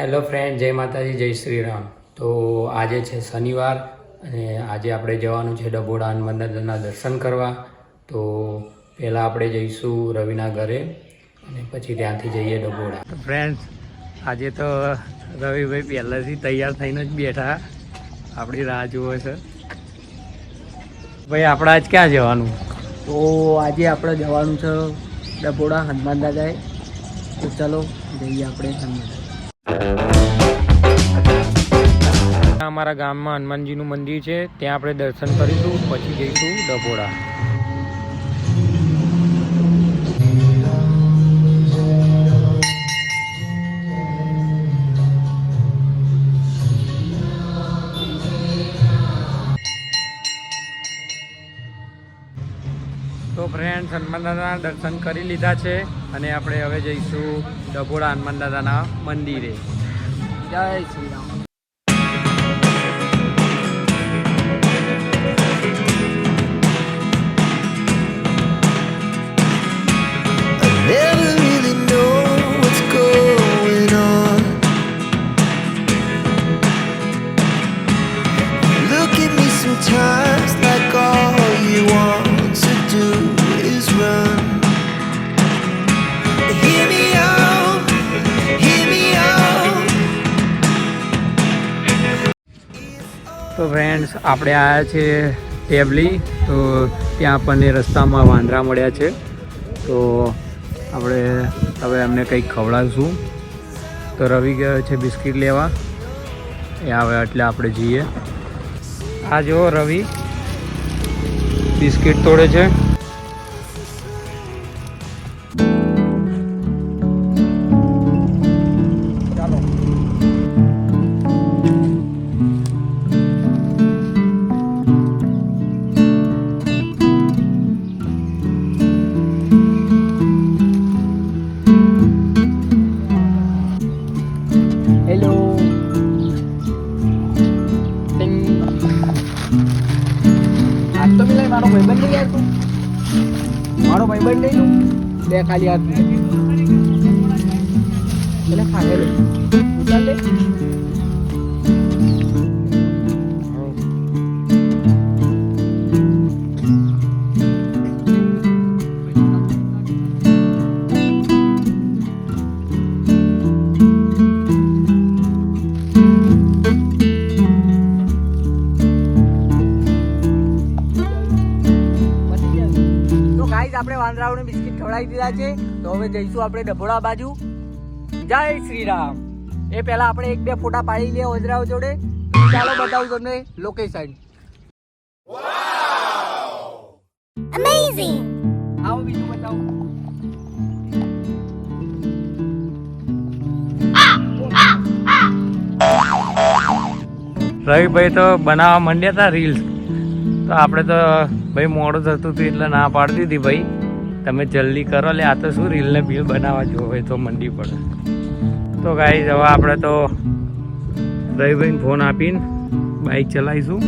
Hello friend, જય માતાજી, જય શ્રી રામ. તો આજે છે શનિવાર અને આજે આપણે જવાનું છે ડભોડા હનુમાન દાદાના દર્શન કરવા. તો પહેલાં આપણે જઈશું રવિના ઘરે અને પછી ત્યાંથી જઈએ ડભોડા. તો ફ્રેન્ડ્સ, આજે તો રવિભાઈ પહેલાંથી તૈયાર થઈને જ બેઠા, આપણી રાહ જુએ છે. ભાઈ આપણે આજ ક્યાં જવાનું? તો આજે આપણે જવાનું છે ડભોડા હનુમાન દાદાએ. તો ચલો જઈએ આપણે હનુમાન. અમારા ગામમાં હનુમાનજીનું મંદિર છે, ત્યાં આપણે દર્શન કરીશું, પછી જઈશું ડભોડા. તો ફ્રેન્ડ્સ, હનુમાન દાદાના દર્શન કરી લીધા છે અને આપણે હવે જઈશું ડભોડા હનુમાન દાદાના મંદિરે. જય Shri Ram. Never really know what's going on. Look at me sometimes like all you want to do is run. Hear me out, hear me out. તો ફ્રેન્ડ્સ, આપણે આવ્યા છે ટેબલી. તો ત્યાં આપણને રસ્તામાં વાંદરા મળ્યા છે, તો આપણે હવે એમને કંઈક ખવડાવશું. તો રવિ ગયો છે બિસ્કિટ લેવા, એ આવે એટલે આપણે જઈએ. આ જો રવિ બિસ્કિટ તોડે છે. હેલો. આજ તો મિલાય મારો ભાઈબંધ નહીં યાર. તું મારો ભાઈબંધ નહીં તું બે ખાલી હાથ એટલે ખાધેલો ઉતાર લે. આપણે વાંદરાઓને બિસ્કિટ ખવડાવી દીધા છે. તો હવે જઈશું આપણે ડભોડા બાજુ. જય શ્રી રામ. એ પહેલા આપણે એક બે ફોટા પાડી લઈએ વાંદરાઓ જોડે. ચાલો બતાવું તમને લોકેશન. Amazing! આવો બીજું બતાવું. રવિભાઈ તો બનાવવા માંડ્યા હતા રીલ્સ, તો આપણે તો ભાઈ મોડું થતું હતું એટલે ના પાડતી હતી, ભાઈ તમે જલ્દી કરો લે, આ તો શું રીલને બીલ બનાવવા જો હોય તો મંડી પડે. તો ગાઈઝ, હવે આપણે તો રવિભાઈને ફોન આપીને બાઇક ચલાવીશું.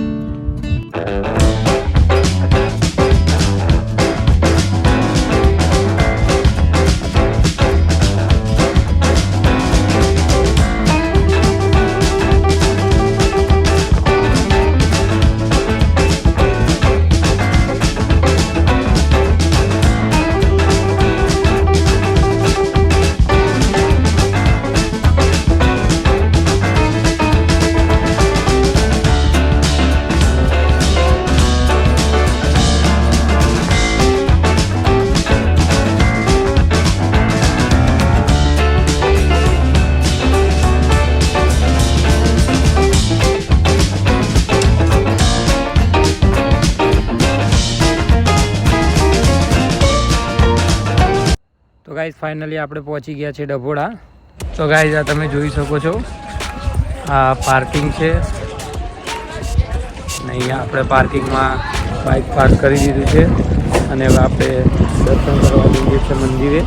તો ગાઈઝ, ફાઇનલી આપણે પહોંચી ગયા છે ડભોડા. તો ગાઈઝ, આ તમે જોઈ શકો છો, આ પાર્કિંગ છે અને અહીંયા આપણે પાર્કિંગમાં બાઇક પાર્ક કરી દીધું છે અને હવે આપણે દર્શન કરવા જઈએ છીએ મંદિરે.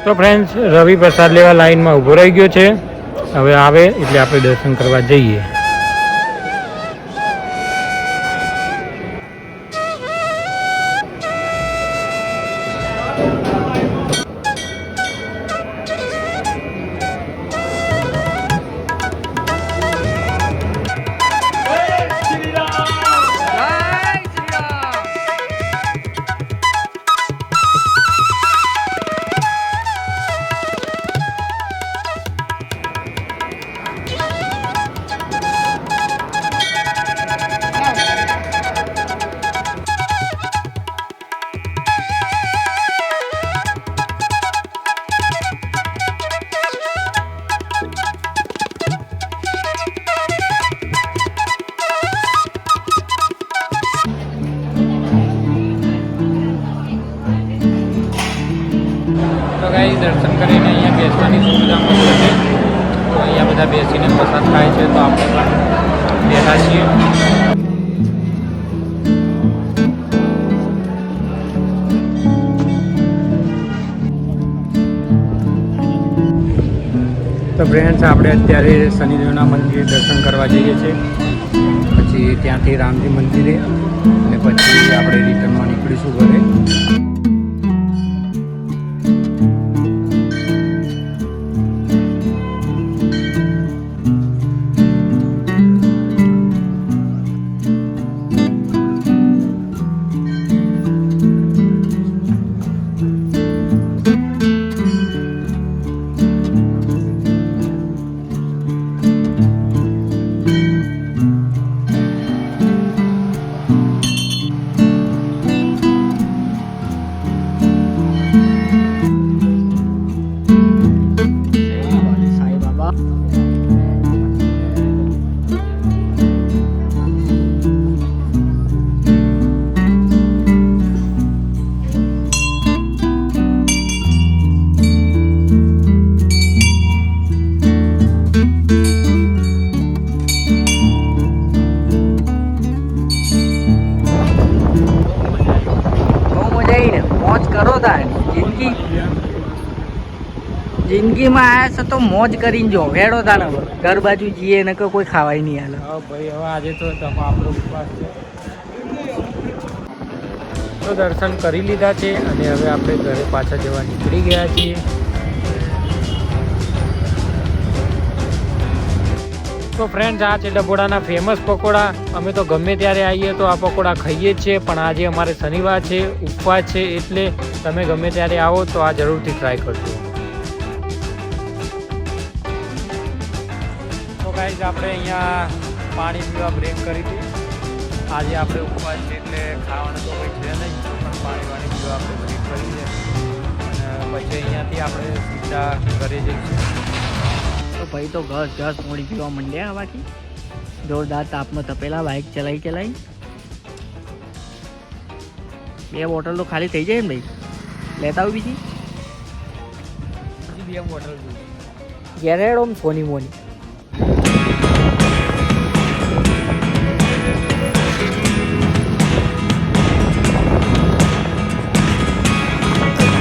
તો ફ્રેન્ડ્સ, રવિ પ્રસાદ લેવા લાઈનમાં ઊભો રહી ગયો છે. હવે આવે એટલે આપણે દર્શન કરવા જઈએ. બેસવાની સુવિધા મસ્ત છે. તો અહીંયા બધા બેસીને પ્રસાદ ખાય છે, તો આપણે પણ બેઠા છીએ. તો ફ્રેન્ડ્સ, આપણે અત્યારે શનિદેવના મંદિરે દર્શન કરવા જઈએ છીએ. પછી ત્યાંથી રામજી મંદિરે અને પછી આપણે રિટર્નમાં નીકળીશું ઘરે. જિંદગીમાં આયા છે તો મોજ કરીને જો હેડો તાને ઘર બાજુ જઈએ ને કોઈ ખાવાય નહીં હાલે. હા ભાઈ, હવે આજે તો આપણો ઉપવાસ છે. તો દર્શન કરી લીધા છે અને હવે આપણે ઘરે પાછા જવા નીકળી ગયા છીએ. તો ફ્રેન્ડ્સ, આ છે ડભોડાના ફેમસ પકોડા. અમે તો ગમે ત્યારે આવીએ તો આ પકોડા ખાઈએ જ છીએ, પણ આજે અમારે શનિવાર છે, ઉપવાસ છે, એટલે તમે ગમે ત્યારે આવો તો આ જરૂરથી ટ્રાય કરજો. તો ગાઈઝ, આપણે અહીંયા પાણી પીવા બ્રેક કરી હતી. આજે આપણે ઉપવાસ છે એટલે ખાવાનું તો કંઈ છે નહીં, પણ પાણી પીવા આપણે બ્રેક કરી છે. અને પછી અહીંયાથી આપણે સીધા ઘરે જઈશું. તો ભાઈ તો ઘસ પાણી પીવા માંડ્યા. બાકી જોરદાર તાપમાં તપેલા બાઇક ચલાવી 2 બોટલ તો ખાલી થઈ જાય ને ભાઈ. લેતા આવું બીજી 2 બોટલ ઘેર હેડો સોની Mouni.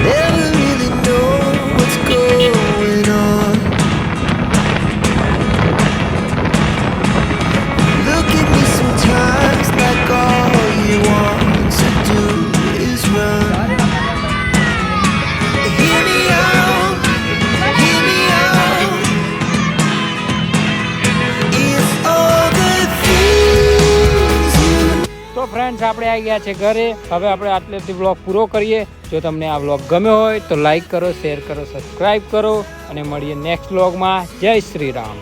Never really know what's going on. Look at me sometimes like all you want to do is run. Hear me out, hear me out. It's all the things you. તો ફ્રેન્ડ્સ, આપણે આવી ગયા છે ઘરે. હવે આપણે આટલેથી બ્લોગ પૂરો કરીએ. જો તમને આ બ્લોગ ગમ્યો હોય તો લાઈક કરો, શેર કરો, સબસ્ક્રાઈબ કરો અને મળીએ નેક્સ્ટ બ્લોગમાં. જય શ્રી રામ.